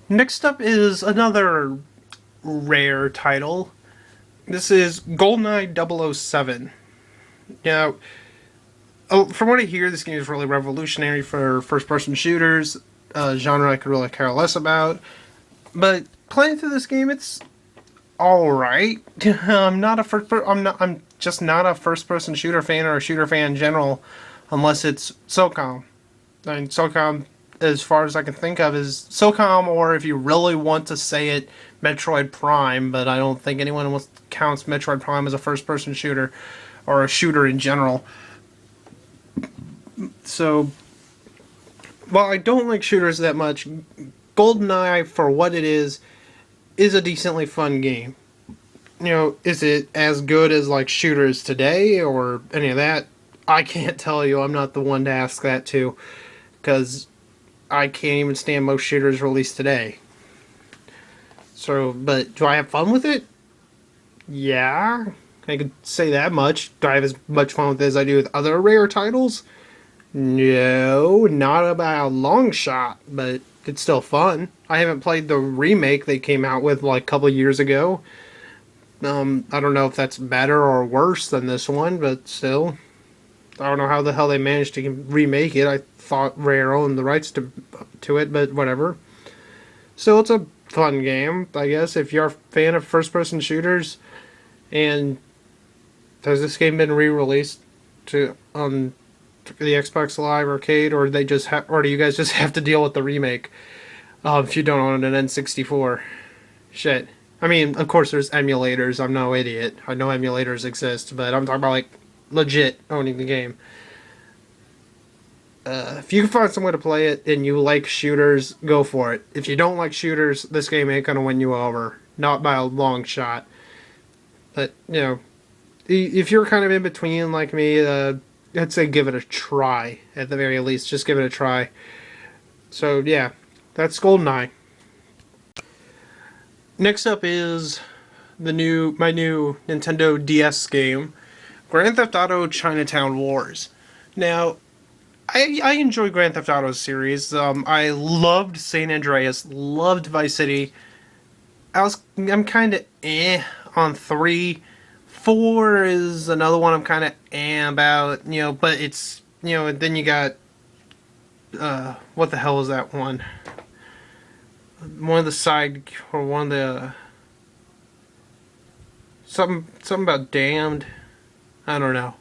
Next up is another rare title. This is GoldenEye 007. Now, from what I hear, this game is really revolutionary for first-person shooters, a genre I could really care less about. But playing through this game, it's all right. I'm not a first. I'm just not a first-person shooter fan or a shooter fan in general, unless it's SOCOM. I mean, SOCOM, as far as I can think of, is SOCOM, or if you really want to say it, Metroid Prime. But I don't think anyone counts Metroid Prime as a first-person shooter or a shooter in general. So, while I don't like shooters that much, GoldenEye, for what it is a decently fun game. Is it as good as like shooters today or any of that? I can't tell you. I'm not the one to ask that to, because I can't even stand most shooters released today. So, but do I have fun with it? Yeah, I could say that much. Do I have as much fun with it as I do with other rare titles? No, not by a long shot, but it's still fun. I haven't played the remake they came out with like a couple years ago. I don't know if that's better or worse than this one, but still, I don't know how the hell they managed to remake it. I thought Rare owned the rights to it, but whatever. Still, it's a fun game, I guess. If you're a fan of first-person shooters, and has this game been re-released to the Xbox Live Arcade, or or do you guys just have to deal with the remake if you don't own an N64? Shit. I mean, of course, there's emulators. I'm no idiot. I know emulators exist, but I'm talking about like legit owning the game. If you can find some way to play it and you like shooters, go for it. If you don't like shooters, this game ain't gonna win you over. Not by a long shot. But, if you're kind of in between like me, I'd say give it a try, at the very least. Just give it a try. So, yeah, that's GoldenEye. Next up is my new Nintendo DS game, Grand Theft Auto Chinatown Wars. Now, I enjoy Grand Theft Auto series. I loved San Andreas, loved Vice City. I'm kind of on 3. 4 is another one I'm kind of about, but it's, then you got, what the hell is that one? One of the side, or one of the, something about Damned. I don't know.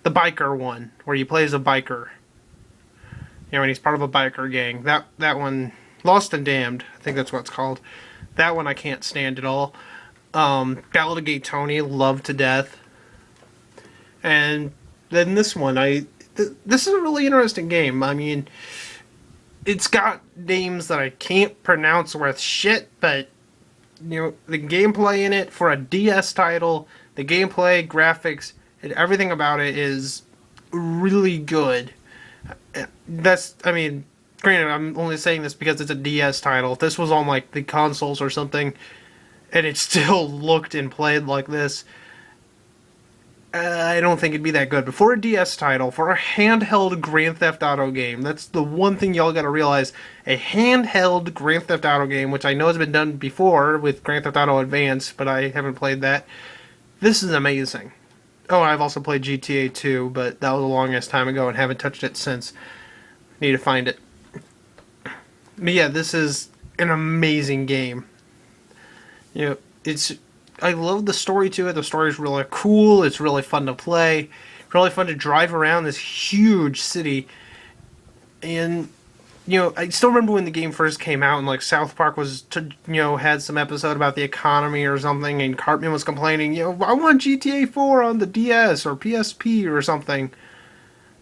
The biker one, where you play as a biker. And he's part of a biker gang. That one, Lost and Damned, I think that's what it's called. That one I can't stand at all. Ballad of Gay Tony, love to death. And then this one, this is a really interesting game. I mean, it's got names that I can't pronounce worth shit, but the gameplay in it for a DS title, the gameplay, graphics, and everything about it is really good. Granted, I'm only saying this because it's a DS title. If this was on like the consoles or something, and it still looked and played like this, I don't think it'd be that good. But for a DS title, for a handheld Grand Theft Auto game, that's the one thing y'all gotta realize. A handheld Grand Theft Auto game, which I know has been done before with Grand Theft Auto Advance, but I haven't played that. This is amazing. Oh, I've also played GTA 2, but that was a long ass time ago and haven't touched it since. Need to find it. But yeah, this is an amazing game. I love the story to it. The story is really cool. It's really fun to play. Really fun to drive around this huge city. And I still remember when the game first came out, and like South Park had some episode about the economy or something, and Cartman was complaining, I want GTA 4 on the DS or PSP or something.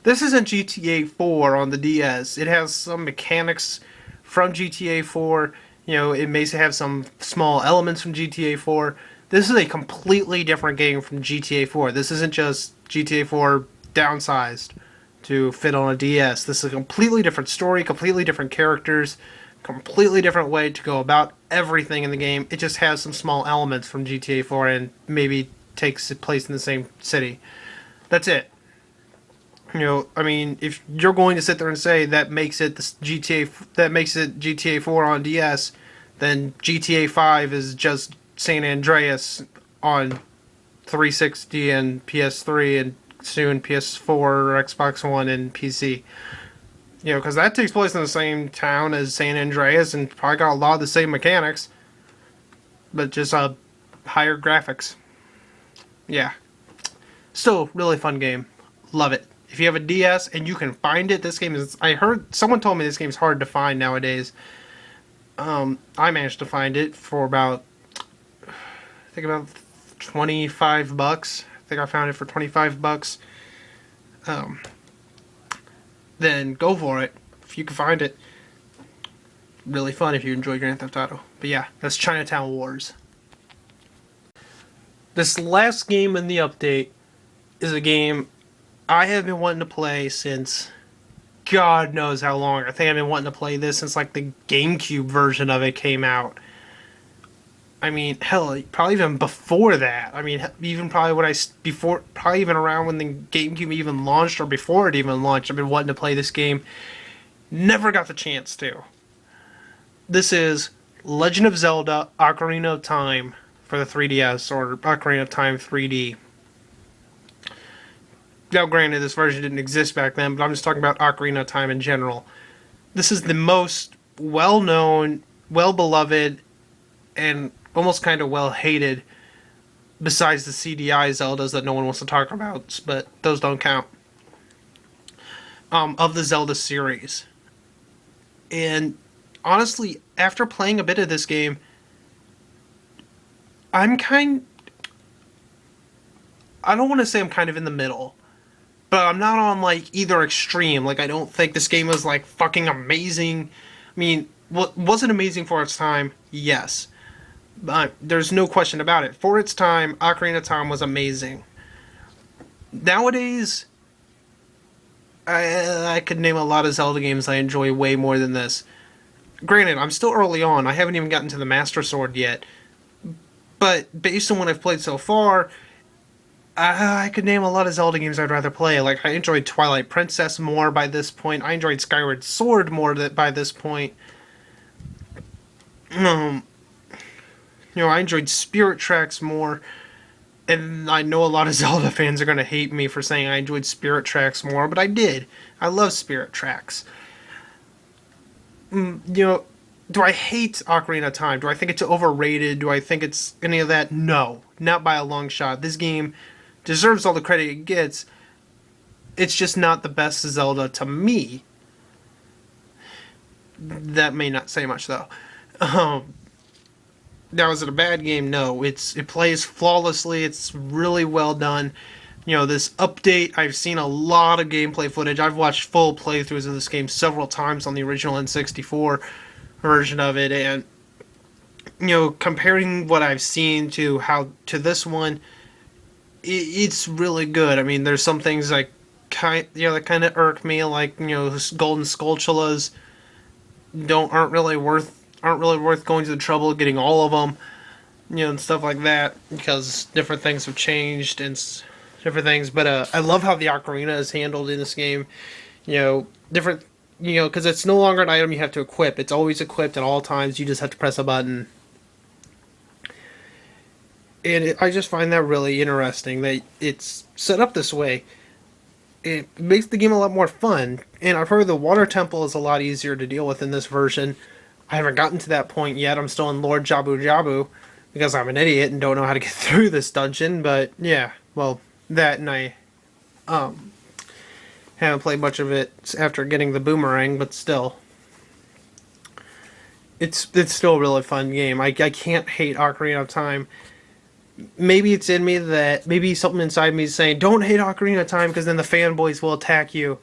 This isn't GTA 4 on the DS. It has some mechanics from GTA 4. It may have some small elements from GTA 4. This is a completely different game from GTA 4. This isn't just GTA 4 downsized to fit on a DS. This is a completely different story, completely different characters, completely different way to go about everything in the game. It just has some small elements from GTA 4 and maybe takes place in the same city. That's it. I mean, if you're going to sit there and say that makes it GTA 4 on DS, then GTA 5 is just San Andreas on 360 and PS3 and soon PS4, Xbox One, and PC. Because that takes place in the same town as San Andreas and probably got a lot of the same mechanics, but just higher graphics. Yeah. Still, really fun game. Love it. If you have a DS and you can find it, this game is. I heard someone told me this game's hard to find nowadays. I managed to find it for about, I think about $25. I think I found it for $25. Then go for it if you can find it. Really fun if you enjoy Grand Theft Auto. But yeah, that's Chinatown Wars. This last game in the update is a game I have been wanting to play since God knows how long. I think I've been wanting to play this since like the GameCube version of it came out. I mean, hell, probably even before that. I mean, even probably probably even around when the GameCube even launched or before it even launched, I've been wanting to play this game. Never got the chance to. This is Legend of Zelda Ocarina of Time for the 3DS, or Ocarina of Time 3D. Now, granted, this version didn't exist back then, but I'm just talking about Ocarina of Time in general. This is the most well-known, well-beloved, and almost kind of well-hated, besides the CDI Zeldas that no one wants to talk about, but those don't count, of the Zelda series. And honestly, after playing a bit of this game, I don't want to say I'm kind of in the middle, but I'm not on like either extreme. Like, I don't think this game was like fucking amazing. I mean, was it amazing for its time? Yes. But there's no question about it. For its time, Ocarina of Time was amazing. Nowadays, I could name a lot of Zelda games I enjoy way more than this. Granted, I'm still early on. I haven't even gotten to the Master Sword yet. But based on what I've played so far, I could name a lot of Zelda games I'd rather play. Like, I enjoyed Twilight Princess more by this point. I enjoyed Skyward Sword more by this point. I enjoyed Spirit Tracks more. And I know a lot of Zelda fans are going to hate me for saying I enjoyed Spirit Tracks more, but I did. I love Spirit Tracks. Do I hate Ocarina of Time? Do I think it's overrated? Do I think it's any of that? No, not by a long shot. This game deserves all the credit it gets. It's just not the best Zelda to me. That may not say much, though. Now, is it a bad game? No. It plays flawlessly. It's really well done. This update, I've seen a lot of gameplay footage. I've watched full playthroughs of this game several times on the original N64 version of it, and comparing what I've seen to this one, it's really good. I mean, there's some things that kind of irk me, like golden Skulltulas aren't really worth going to the trouble of getting all of them, and stuff like that, because different things have changed and different things. But I love how the ocarina is handled in this game. Different, because it's no longer an item you have to equip. It's always equipped at all times. You just have to press a button. And I just find that really interesting that it's set up this way. It makes the game a lot more fun. And I've heard the water temple is a lot easier to deal with in this version. I haven't gotten to that point yet. I'm still in Lord Jabu Jabu because I'm an idiot and don't know how to get through this dungeon. But yeah, well, that, and I haven't played much of it after getting the boomerang, but still. It's still a really fun game. I can't hate Ocarina of Time. Maybe it's in me that, maybe something inside me is saying, don't hate Ocarina of Time because then the fanboys will attack you.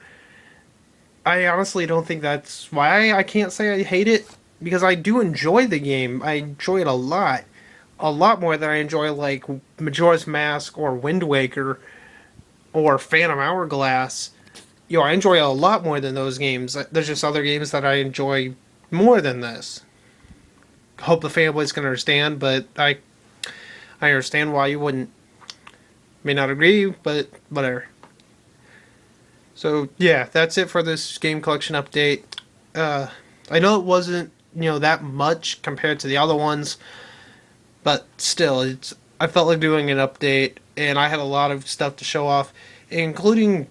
I honestly don't think that's why I can't say I hate it, because I do enjoy the game. I enjoy it a lot more than I enjoy like Majora's Mask or Wind Waker or Phantom Hourglass. I enjoy it a lot more than those games. There's just other games that I enjoy more than this. Hope the fanboys can understand, but I understand why you wouldn't. May not agree, but whatever. So yeah, that's it for this game collection update. I know it wasn't that much compared to the other ones, but still, I felt like doing an update, and I had a lot of stuff to show off, including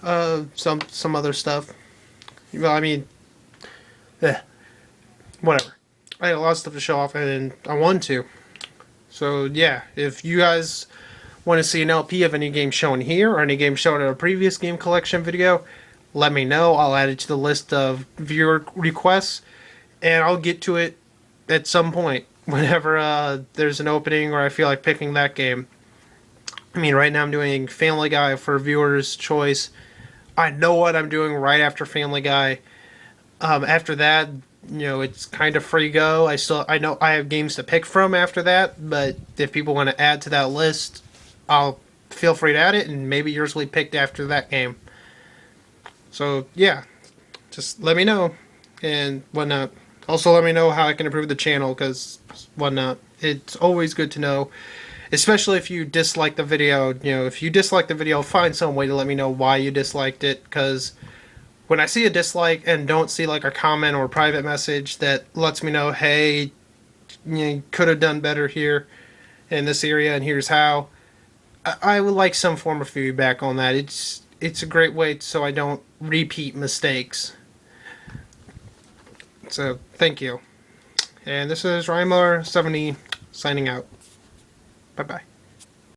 some other stuff. Well, I mean, eh, whatever. I had a lot of stuff to show off, and I wanted to. So yeah, if you guys want to see an LP of any game shown here or any game shown in a previous game collection video, let me know. I'll add it to the list of viewer requests, and I'll get to it at some point whenever there's an opening or I feel like picking that game. I mean, right now I'm doing Family Guy for viewers' choice. I know what I'm doing right after Family Guy. After that, it's kind of free go. I know I have games to pick from after that, but if people want to add to that list, I'll feel free to add it, and maybe yours will be picked after that game. So yeah, just let me know and whatnot. Also, let me know how I can improve the channel, because whatnot. It's always good to know, especially if you dislike the video. If you dislike the video, find some way to let me know why you disliked it, because when I see a dislike and don't see like a comment or a private message that lets me know, hey, you could have done better here in this area, and here's how, I would like some form of feedback on that. It's a great way so I don't repeat mistakes. So thank you. And this is Rymar70 signing out. Bye bye.